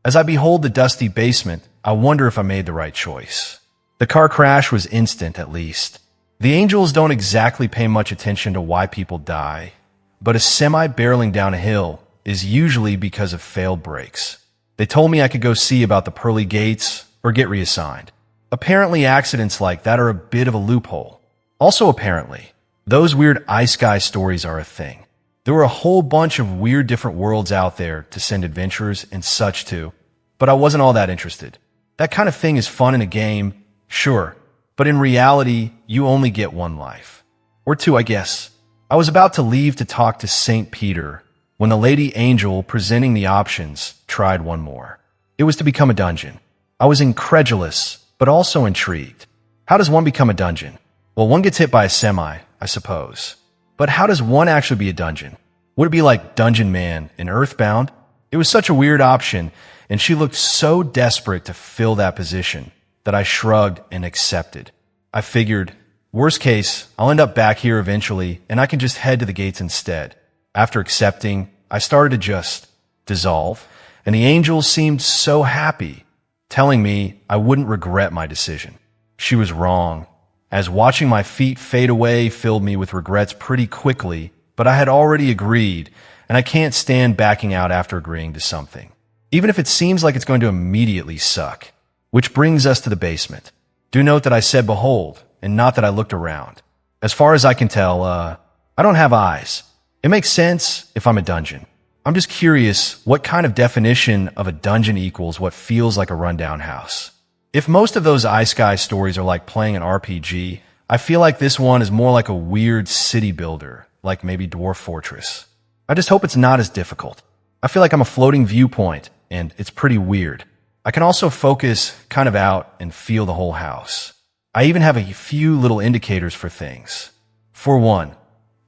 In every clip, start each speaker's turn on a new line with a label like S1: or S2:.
S1: As I behold the dusty basement, I wonder if I made the right choice. The car crash was instant, at least. The angels don't exactly pay much attention to why people die, but a semi barreling down a hill is usually because of failed brakes. They told me I could go see about the pearly gates or get reassigned. Apparently accidents like that are a bit of a loophole. Also apparently, those weird Isekai stories are a thing. There were a whole bunch of weird different worlds out there to send adventurers and such to, but I wasn't all that interested. That kind of thing is fun in a game, sure, but in reality, you only get one life. Or two, I guess. I was about to leave to talk to St. Peter when the lady angel presenting the options tried one more. It was to become a dungeon. I was incredulous, but also intrigued. How does one become a dungeon? Well, one gets hit by a semi, I suppose. But how does one actually be a dungeon? Would it be like Dungeon Man in Earthbound? It was such a weird option, and she looked so desperate to fill that position that I shrugged and accepted. I figured, worst case, I'll end up back here eventually, and I can just head to the gates instead. After accepting, I started to just dissolve, and the angel seemed so happy, telling me I wouldn't regret my decision. She was wrong, as watching my feet fade away filled me with regrets pretty quickly, but I had already agreed, and I can't stand backing out after agreeing to something, even if it seems like it's going to immediately suck. Which brings us to the basement. Do note that I said behold, and not that I looked around. As far as I can tell, I don't have eyes. It makes sense if I'm a dungeon. I'm just curious what kind of definition of a dungeon equals what feels like a rundown house. If most of those Isekai stories are like playing an RPG, I feel like this one is more like a weird city builder, like maybe Dwarf Fortress. I just hope it's not as difficult. I feel like I'm a floating viewpoint, and it's pretty weird. I can also focus kind of out and feel the whole house. I even have a few little indicators for things. For one,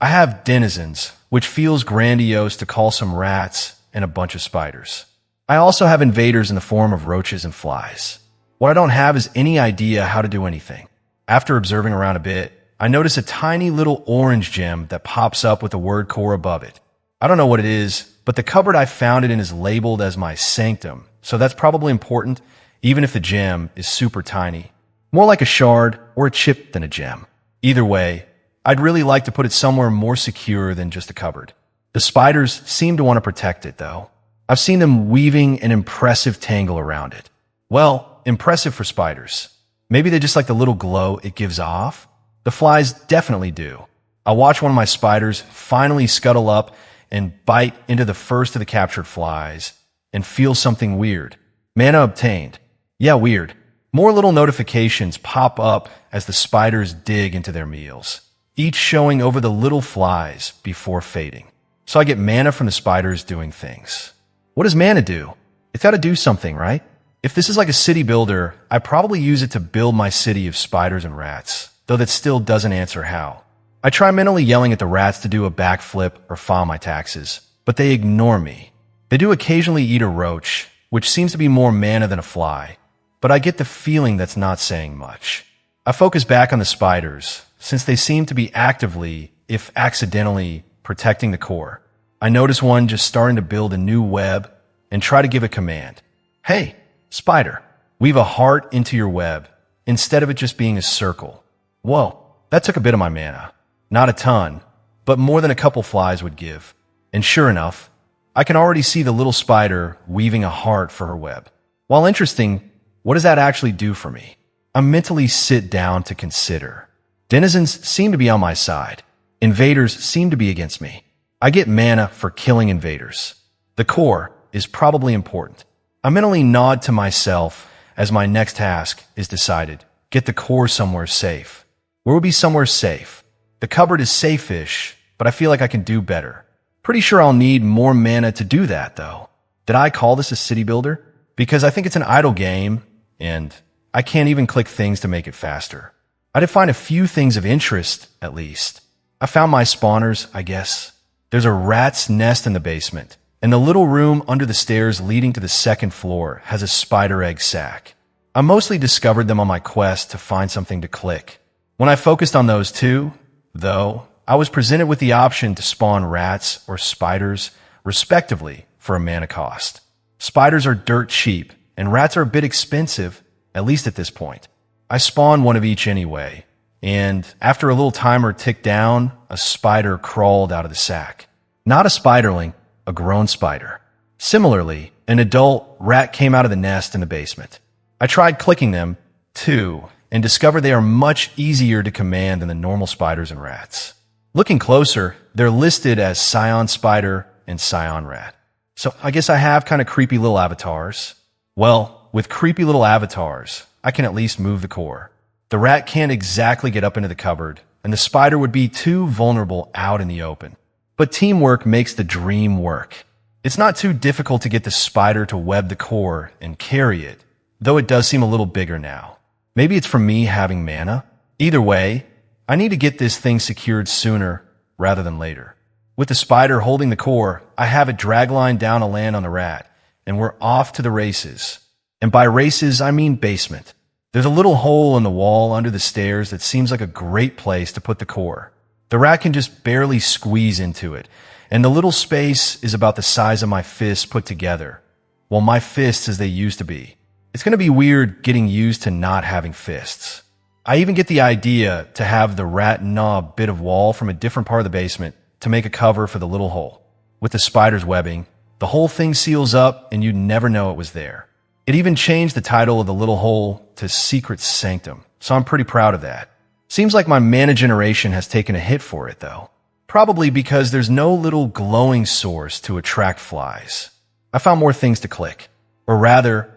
S1: I have denizens, which feels grandiose to call some rats and a bunch of spiders. I also have invaders in the form of roaches and flies. What I don't have is any idea how to do anything. After observing around a bit, I notice a tiny little orange gem that pops up with the word core above it. I don't know what it is, but the cupboard I found it in is labeled as my sanctum, so that's probably important, even if the gem is super tiny. More like a shard or a chip than a gem. Either way, I'd really like to put it somewhere more secure than just a cupboard. The spiders seem to want to protect it, though. I've seen them weaving an impressive tangle around it. Well, impressive for spiders. Maybe they just like the little glow it gives off. The flies definitely do. I watch one of my spiders finally scuttle up and bite into the first of the captured flies and feel something weird. Mana obtained. Yeah, weird. More little notifications pop up as the spiders dig into their meals, each showing over the little flies before fading. So I get mana from the spiders doing things. What does mana do? It's got to do something, right? If this is like a city builder, I probably use it to build my city of spiders and rats, though that still doesn't answer how. I try mentally yelling at the rats to do a backflip or file my taxes, but they ignore me. They do occasionally eat a roach, which seems to be more mana than a fly, but I get the feeling that's not saying much. I focus back on the spiders, since they seem to be actively, if accidentally, protecting the core. I notice one just starting to build a new web and try to give a command. Hey, spider, weave a heart into your web, instead of it just being a circle. Whoa, that took a bit of my mana. Not a ton, but more than a couple flies would give. And sure enough, I can already see the little spider weaving a heart for her web. While interesting, what does that actually do for me? I mentally sit down to consider. Denizens seem to be on my side. Invaders seem to be against me. I get mana for killing invaders. The core is probably important. I mentally nod to myself as my next task is decided. Get the core somewhere safe. Where would be somewhere safe? The cupboard is safe-ish, but I feel like I can do better. Pretty sure I'll need more mana to do that, though. Did I call this a city builder? Because I think it's an idle game, and I can't even click things to make it faster. I did find a few things of interest, at least. I found my spawners, I guess. There's a rat's nest in the basement, and the little room under the stairs leading to the second floor has a spider egg sack. I mostly discovered them on my quest to find something to click. When I focused on those two, though, I was presented with the option to spawn rats or spiders, respectively, for a mana cost. Spiders are dirt cheap, and rats are a bit expensive, at least at this point. I spawned one of each anyway, and after a little timer ticked down, a spider crawled out of the sack. Not a spiderling, a grown spider. Similarly, an adult rat came out of the nest in the basement. I tried clicking them, too, and discovered they are much easier to command than the normal spiders and rats. Looking closer, they're listed as Scion spider and Scion rat. So I guess I have kind of creepy little avatars. Well, with creepy little avatars, I can at least move the core. The rat can't exactly get up into the cupboard, and the spider would be too vulnerable out in the open. But teamwork makes the dream work. It's not too difficult to get the spider to web the core and carry it, though it does seem a little bigger now. Maybe it's from me having mana. Either way, I need to get this thing secured sooner rather than later. With the spider holding the core, I have it dragline down a land on the rat, and we're off to the races. And by races, I mean basement. There's a little hole in the wall under the stairs that seems like a great place to put the core. The rat can just barely squeeze into it, and the little space is about the size of my fist put together. Well, my fists as they used to be. It's going to be weird getting used to not having fists. I even get the idea to have the rat gnaw a bit of wall from a different part of the basement to make a cover for the little hole. With the spider's webbing, the whole thing seals up and you'd never know it was there. It even changed the title of the little hole to Secret Sanctum, so I'm pretty proud of that. Seems like my mana generation has taken a hit for it, though. Probably because there's no little glowing source to attract flies. I found more things to click. Or rather,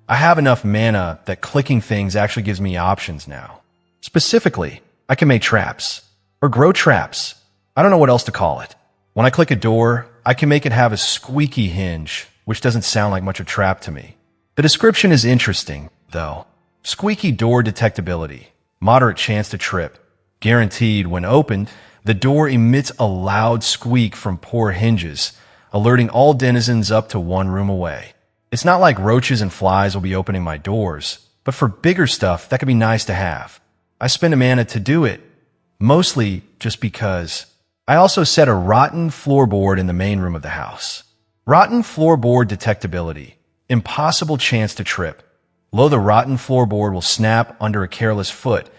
S1: I have enough mana that clicking things actually gives me options now. Specifically, I can make traps. Or grow traps. I don't know what else to call it. When I click a door, I can make it have a squeaky hinge, which doesn't sound like much of a trap to me. The description is interesting, though. Squeaky door detectability. Moderate chance to trip. Guaranteed when opened, the door emits a loud squeak from poor hinges, alerting all denizens up to one room away. It's not like roaches and flies will be opening my doors, but for bigger stuff, that could be nice to have. I spend a mana to do it, mostly just because. I also set a rotten floorboard in the main room of the house. Rotten floorboard detectability. Impossible chance to trip. The rotten floorboard will snap under a careless foot,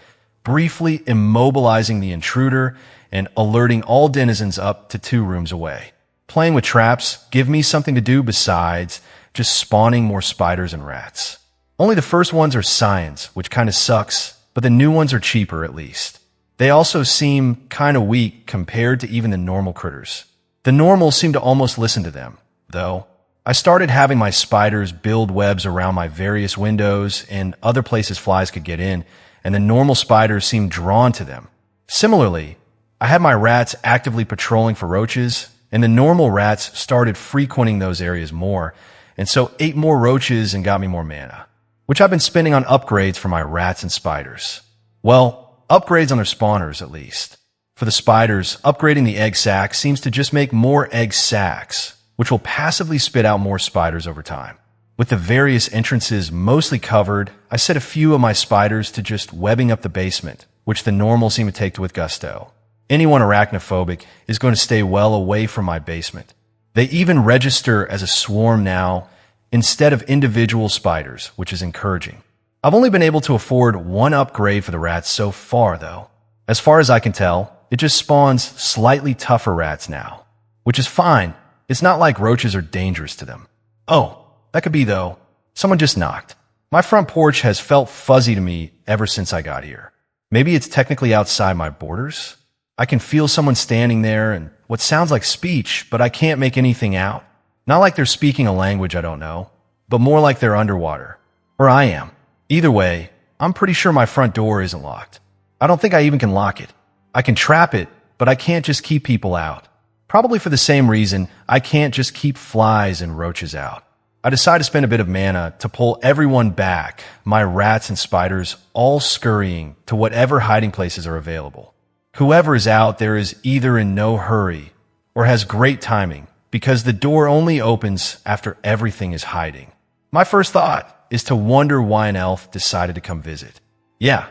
S1: briefly immobilizing the intruder and alerting all denizens up to 2 rooms away. Playing with traps give me something to do besides just spawning more spiders and rats. Only the first ones are scions, which kinda sucks, but the new ones are cheaper at least. They also seem kinda weak compared to even the normal critters. The normals seem to almost listen to them, though. I started having my spiders build webs around my various windows and other places flies could get in, and the normal spiders seemed drawn to them. Similarly, I had my rats actively patrolling for roaches, and the normal rats started frequenting those areas more, and so ate more roaches and got me more mana, which I've been spending on upgrades for my rats and spiders. Well, upgrades on their spawners at least. For the spiders, upgrading the egg sac seems to just make more egg sacs, which will passively spit out more spiders over time. With the various entrances mostly covered, I set a few of my spiders to just webbing up the basement, which the normals seem to take with gusto. Anyone arachnophobic is going to stay well away from my basement. They even register as a swarm now instead of individual spiders, which is encouraging. I've only been able to afford one upgrade for the rats so far, though. As far as I can tell, it just spawns slightly tougher rats now, which is fine. It's not like roaches are dangerous to them. Oh, that could be, though. Someone just knocked. My front porch has felt fuzzy to me ever since I got here. Maybe it's technically outside my borders? I can feel someone standing there and what sounds like speech, but I can't make anything out. Not like they're speaking a language I don't know, but more like they're underwater. Or I am. Either way, I'm pretty sure my front door isn't locked. I don't think I even can lock it. I can trap it, but I can't just keep people out. Probably for the same reason I can't just keep flies and roaches out. I decide to spend a bit of mana to pull everyone back, my rats and spiders all scurrying to whatever hiding places are available. Whoever is out there is either in no hurry or has great timing because the door only opens after everything is hiding. My first thought is to wonder why an elf decided to come visit. Yeah,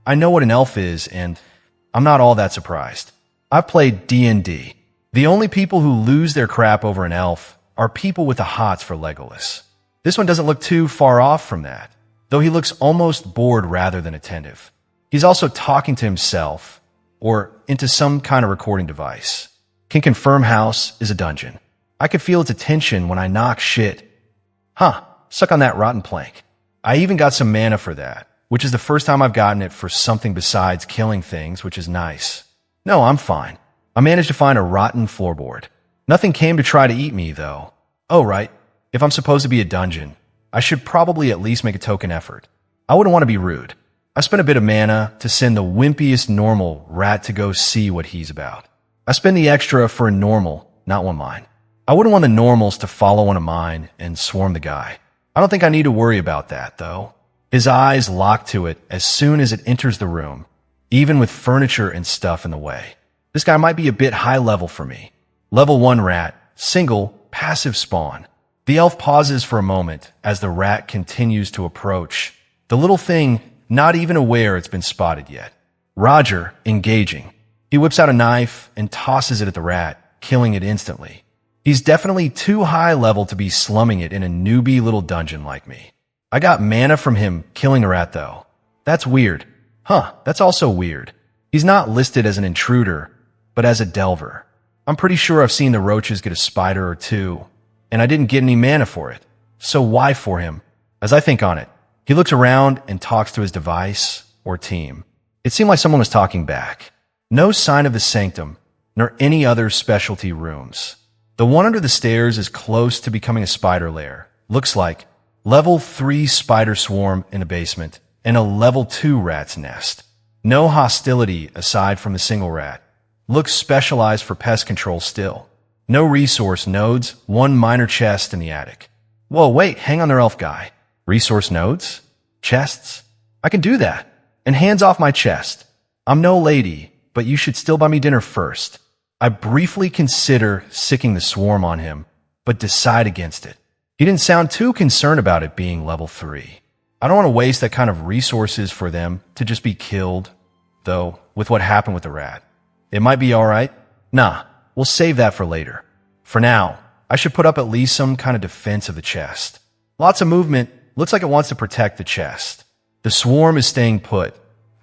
S1: I know what an elf is and I'm not all that surprised. I've played D&D. The only people who lose their crap over an elf are people with the hots for Legolas. This one doesn't look too far off from that, though he looks almost bored rather than attentive. He's also talking to himself or into some kind of recording device. Can confirm house is a dungeon. I could feel its attention when I knock shit. Huh, suck on that rotten plank. I even got some mana for that, which is the first time I've gotten it for something besides killing things, which is nice. No, I'm fine. I managed to find a rotten floorboard. Nothing came to try to eat me, though. Oh, right. If I'm supposed to be a dungeon, I should probably at least make a token effort. I wouldn't want to be rude. I spent a bit of mana to send the wimpiest normal rat to go see what he's about. I spend the extra for a normal, not one mine. I wouldn't want the normals to follow one of mine and swarm the guy. I don't think I need to worry about that, though. His eyes lock to it as soon as it enters the room, even with furniture and stuff in the way. This guy might be a bit high level for me. Level 1 rat, single, passive spawn. The elf pauses for a moment as the rat continues to approach. The little thing not even aware it's been spotted yet. Roger, engaging. He whips out a knife and tosses it at the rat, killing it instantly. He's definitely too high level to be slumming it in a newbie little dungeon like me. I got mana from him killing the rat, though. That's weird. Huh, that's also weird. He's not listed as an intruder, but as a delver. I'm pretty sure I've seen the Roaches get a spider or two, and I didn't get any mana for it. So why for him? As I think on it, he looks around and talks to his device or team. It seemed like someone was talking back. No sign of the sanctum, nor any other specialty rooms. The one under the stairs is close to becoming a spider lair. Looks like level 3 spider swarm in a basement and a level 2 rat's nest. No hostility aside from the single rat. Looks specialized for pest control still. No resource nodes, one minor chest in the attic. Whoa, wait, hang on there, elf guy. Resource nodes? Chests? I can do that. And hands off my chest. I'm no lady, but you should still buy me dinner first. I briefly consider sicking the swarm on him, but decide against it. He didn't sound too concerned about it being level 3. I don't want to waste that kind of resources for them to just be killed, though, with what happened with the rat. It might be alright. Nah, we'll save that for later. For now, I should put up at least some kind of defense of the chest. Lots of movement. Looks like it wants to protect the chest. The swarm is staying put,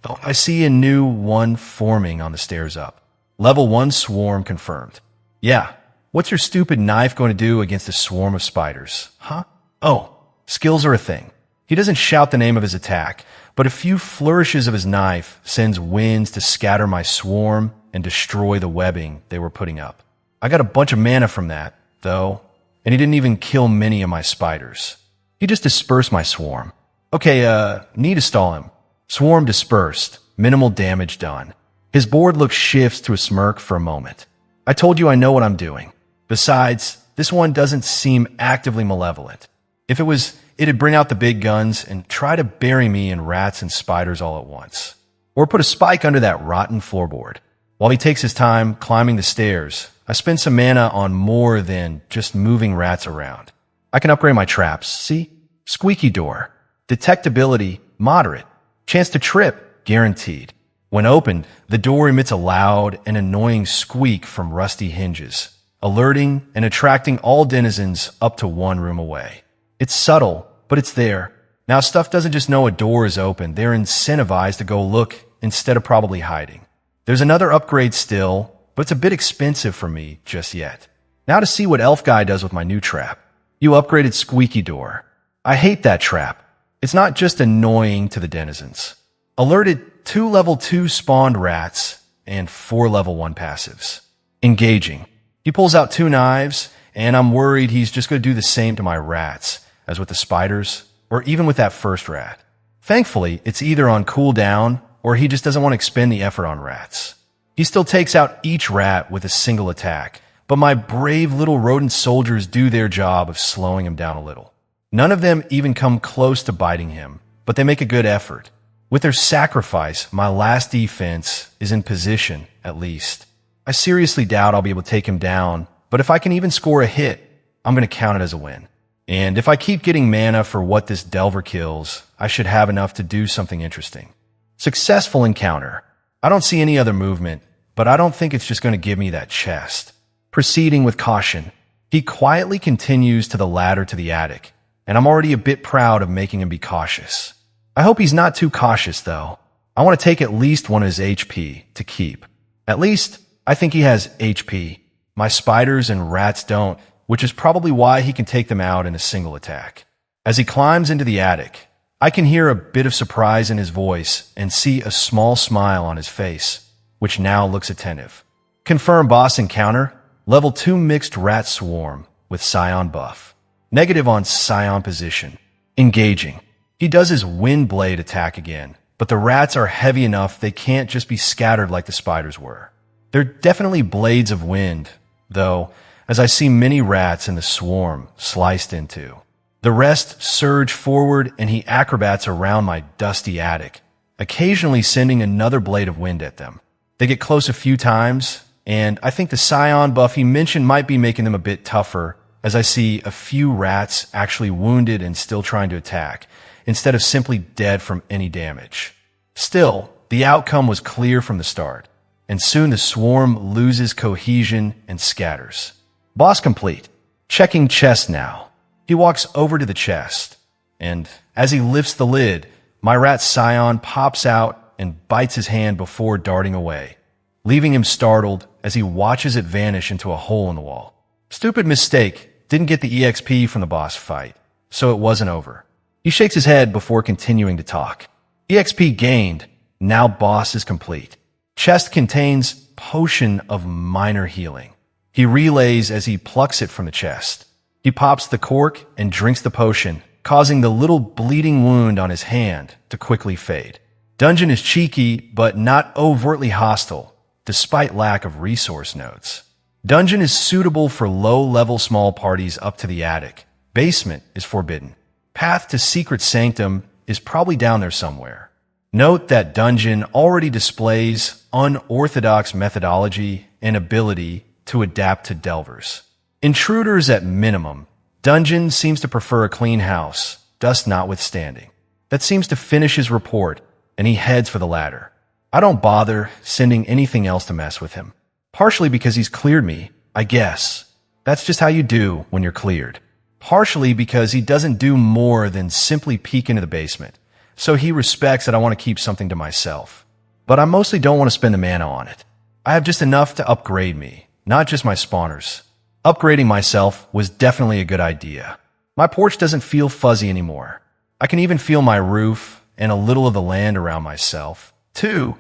S1: though I see a new one forming on the stairs up. Level 1 swarm confirmed. Yeah, what's your stupid knife going to do against a swarm of spiders? Huh? Oh, skills are a thing. He doesn't shout the name of his attack, but a few flourishes of his knife sends winds to scatter my swarm and destroy the webbing they were putting up. I got a bunch of mana from that, though, and he didn't even kill many of my spiders. He just dispersed my swarm. Okay, need to stall him. Swarm dispersed. Minimal damage done. His board look shifts to a smirk for a moment. I told you I know what I'm doing. Besides, this one doesn't seem actively malevolent. If it was, it'd bring out the big guns and try to bury me in rats and spiders all at once. Or put a spike under that rotten floorboard. While he takes his time climbing the stairs, I spend some mana on more than just moving rats around. I can upgrade my traps, see? Squeaky door. Detectability, moderate. Chance to trip, guaranteed. When opened, the door emits a loud and annoying squeak from rusty hinges, alerting and attracting all denizens up to one room away. It's subtle, but it's there. Now, stuff doesn't just know a door is open. They're incentivized to go look instead of probably hiding. There's another upgrade still, but it's a bit expensive for me just yet. Now to see what Elf Guy does with my new trap. You upgraded Squeaky Door. I hate that trap. It's not just annoying to the denizens. Alerted 2 level 2 spawned rats and 4 level 1 passives. Engaging. He pulls out 2 knives, and I'm worried he's just going to do the same to my rats as with the spiders, or even with that first rat. Thankfully, it's either on cooldown or he just doesn't want to expend the effort on rats. He still takes out each rat with a single attack, but my brave little rodent soldiers do their job of slowing him down a little. None of them even come close to biting him, but they make a good effort. With their sacrifice, my last defense is in position, at least. I seriously doubt I'll be able to take him down, but if I can even score a hit, I'm going to count it as a win. And if I keep getting mana for what this Delver kills, I should have enough to do something interesting. Successful encounter. I don't see any other movement, but I don't think it's just going to give me that chest. Proceeding with caution, he quietly continues to the ladder to the attic, and I'm already a bit proud of making him be cautious. I hope he's not too cautious, though. I want to take at least one of his HP to keep. At least, I think he has HP. My spiders and rats don't, which is probably why he can take them out in a single attack. As he climbs into the attic, I can hear a bit of surprise in his voice and see a small smile on his face, which now looks attentive. Confirm boss encounter, level 2 mixed rat swarm with Scion buff. Negative on Scion position. Engaging. He does his wind blade attack again, but the rats are heavy enough they can't just be scattered like the spiders were. They're definitely blades of wind, though, as I see many rats in the swarm sliced into. The rest surge forward and he acrobats around my dusty attic, occasionally sending another blade of wind at them. They get close a few times, and I think the Scion buff he mentioned might be making them a bit tougher, as I see a few rats actually wounded and still trying to attack, instead of simply dead from any damage. Still, the outcome was clear from the start, and soon the swarm loses cohesion and scatters. Boss complete. Checking chest now. He walks over to the chest, and as he lifts the lid, my rat Scion pops out and bites his hand before darting away, leaving him startled as he watches it vanish into a hole in the wall. Stupid mistake, didn't get the EXP from the boss fight, so it wasn't over. He shakes his head before continuing to talk. EXP gained, now boss is complete. Chest contains potion of minor healing. He relays as he plucks it from the chest. He pops the cork and drinks the potion, causing the little bleeding wound on his hand to quickly fade. Dungeon is cheeky, but not overtly hostile, despite lack of resource nodes. Dungeon is suitable for low-level small parties up to the attic. Basement is forbidden. Path to Secret Sanctum is probably down there somewhere. Note that Dungeon already displays unorthodox methodology and ability to adapt to delvers. Intruders at minimum. Dungeon seems to prefer a clean house, dust notwithstanding. That seems to finish his report, and he heads for the ladder. I don't bother sending anything else to mess with him. Partially because he's cleared me, I guess. That's just how you do when you're cleared. Partially because he doesn't do more than simply peek into the basement, so he respects that I want to keep something to myself. But I mostly don't want to spend the mana on it. I have just enough to upgrade me, not just my spawners. Upgrading myself was definitely a good idea. My porch doesn't feel fuzzy anymore. I can even feel my roof and a little of the land around myself, too,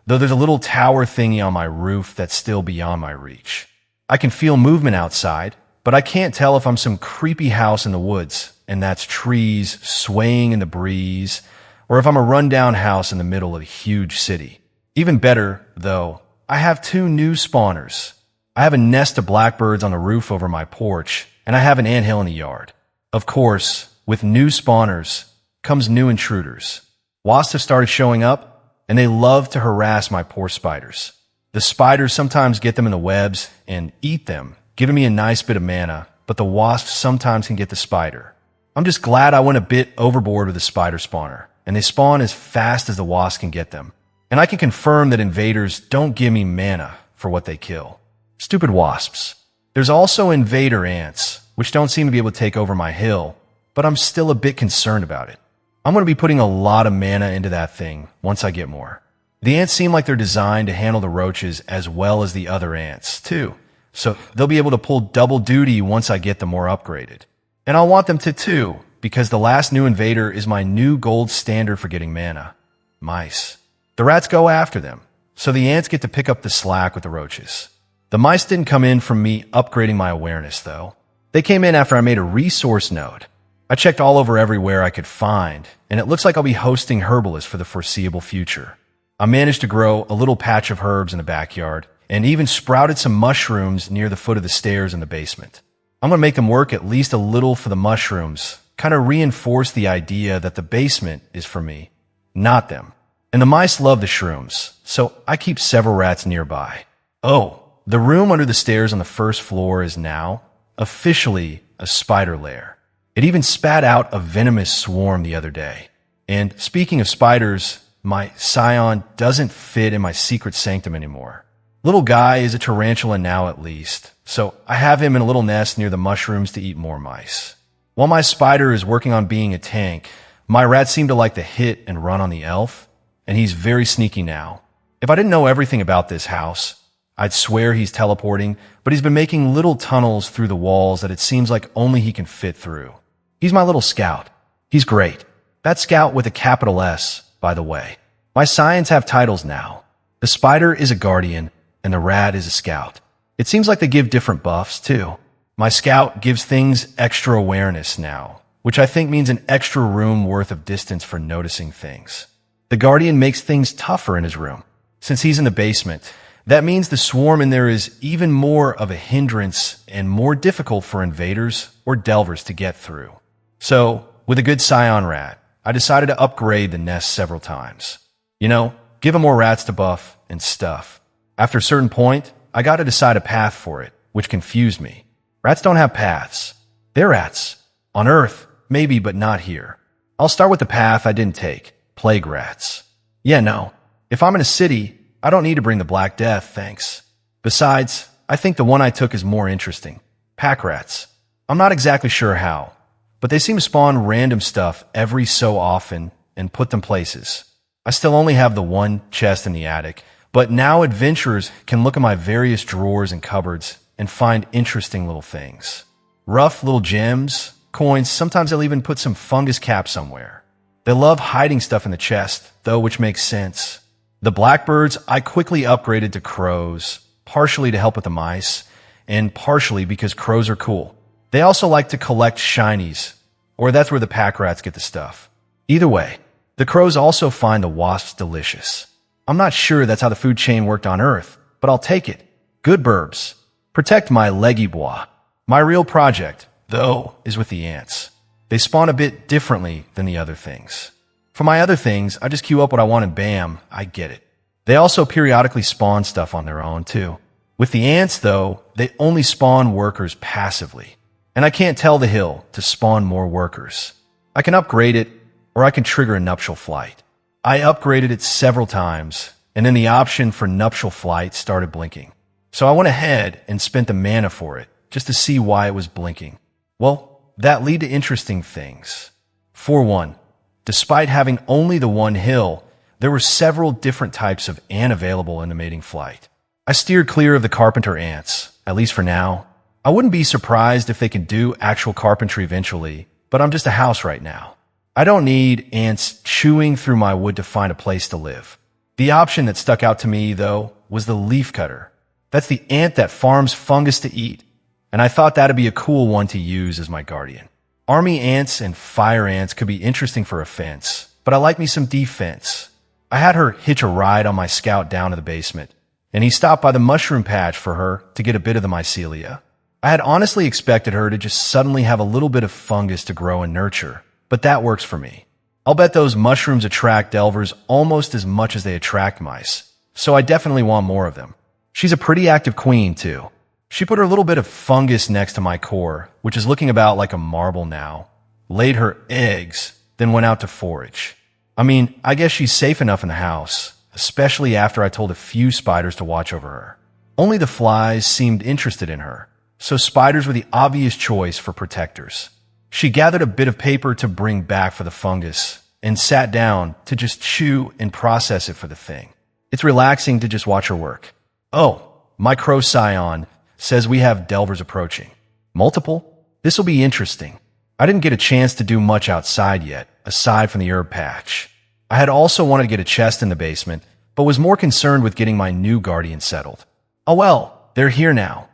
S1: though there's a little tower thingy on my roof that's still beyond my reach. I can feel movement outside, but I can't tell if I'm some creepy house in the woods, and that's trees swaying in the breeze, or if I'm a rundown house in the middle of a huge city. Even better, though, I have 2 new spawners. I have a nest of blackbirds on the roof over my porch, and I have an anthill in the yard. Of course, with new spawners comes new intruders. Wasps have started showing up, and they love to harass my poor spiders. The spiders sometimes get them in the webs and eat them, giving me a nice bit of mana, but the wasps sometimes can get the spider. I'm just glad I went a bit overboard with the spider spawner, and they spawn as fast as the wasps can get them. And I can confirm that invaders don't give me mana for what they kill. Stupid wasps. There's also invader ants, which don't seem to be able to take over my hill, but I'm still a bit concerned about it. I'm going to be putting a lot of mana into that thing once I get more. The ants seem like they're designed to handle the roaches as well as the other ants, too. So they'll be able to pull double duty once I get them more upgraded. And I'll want them to too, because the last new invader is my new gold standard for getting mana. Mice. The rats go after them, so the ants get to pick up the slack with the roaches. The mice didn't come in from me upgrading my awareness, though. They came in after I made a resource node. I checked all over everywhere I could find, and it looks like I'll be hosting herbalists for the foreseeable future. I managed to grow a little patch of herbs in the backyard, and even sprouted some mushrooms near the foot of the stairs in the basement. I'm going to make them work at least a little for the mushrooms, kind of reinforce the idea that the basement is for me, not them. And the mice love the shrooms, so I keep several rats nearby. Oh, the room under the stairs on the first floor is now officially a spider lair. It even spat out a venomous swarm the other day. And speaking of spiders, my Scion doesn't fit in my secret sanctum anymore. Little guy is a tarantula now at least, so I have him in a little nest near the mushrooms to eat more mice. While my spider is working on being a tank, my rat seemed to like to hit and run on the elf, and he's very sneaky now. If I didn't know everything about this house, I'd swear he's teleporting, but he's been making little tunnels through the walls that it seems like only he can fit through. He's my little scout. He's great. That's scout with a capital S, by the way. My scions have titles now. The spider is a guardian, and the rat is a scout. It seems like they give different buffs, too. My scout gives things extra awareness now, which I think means an extra room worth of distance for noticing things. The guardian makes things tougher in his room. Since he's in the basement, that means the swarm in there is even more of a hindrance and more difficult for invaders or delvers to get through. So, with a good scion rat, I decided to upgrade the nest several times. You know, give him more rats to buff and stuff. After a certain point, I got to decide a path for it, which confused me. Rats don't have paths. They're rats. On Earth, maybe, but not here. I'll start with the path I didn't take. Plague rats. Yeah, no. If I'm in a city, I don't need to bring the Black Death, thanks. Besides, I think the one I took is more interesting. Pack rats. I'm not exactly sure how, but they seem to spawn random stuff every so often and put them places. I still only have the one chest in the attic, but now adventurers can look at my various drawers and cupboards and find interesting little things. Rough little gems, coins, sometimes they'll even put some fungus cap somewhere. They love hiding stuff in the chest, though, which makes sense. The blackbirds I quickly upgraded to crows, partially to help with the mice, and partially because crows are cool. They also like to collect shinies, or that's where the pack rats get the stuff. Either way, the crows also find the wasps delicious. I'm not sure that's how the food chain worked on Earth, but I'll take it. Good burbs. Protect my leggy bois. My real project, though, is with the ants. They spawn a bit differently than the other things. For my other things, I just queue up what I want and bam, I get it. They also periodically spawn stuff on their own, too. With the ants, though, they only spawn workers passively. And I can't tell the hill to spawn more workers. I can upgrade it, or I can trigger a nuptial flight. I upgraded it several times, and then the option for nuptial flight started blinking. So I went ahead and spent the mana for it, just to see why it was blinking. Well, that led to interesting things. For one, despite having only the one hill, there were several different types of ant available in the mating flight. I steered clear of the carpenter ants, at least for now. I wouldn't be surprised if they can do actual carpentry eventually, but I'm just a house right now. I don't need ants chewing through my wood to find a place to live. The option that stuck out to me, though, was the leaf cutter. That's the ant that farms fungus to eat, and I thought that'd be a cool one to use as my guardian. Army ants and fire ants could be interesting for offense, but I like me some defense. I had her hitch a ride on my scout down to the basement, and he stopped by the mushroom patch for her to get a bit of the mycelia. I had honestly expected her to just suddenly have a little bit of fungus to grow and nurture, but that works for me. I'll bet those mushrooms attract delvers almost as much as they attract mice, so I definitely want more of them. She's a pretty active queen, too. She put her little bit of fungus next to my core, which is looking about like a marble now, laid her eggs, then went out to forage. I mean, I guess she's safe enough in the house, especially after I told a few spiders to watch over her. Only the flies seemed interested in her, so spiders were the obvious choice for protectors. She gathered a bit of paper to bring back for the fungus and sat down to just chew and process it for the thing. It's relaxing to just watch her work. Oh, my crow Scion says we have delvers approaching. Multiple? This'll be interesting. I didn't get a chance to do much outside yet, aside from the herb patch. I had also wanted to get a chest in the basement, but was more concerned with getting my new guardian settled. Oh well, they're here now.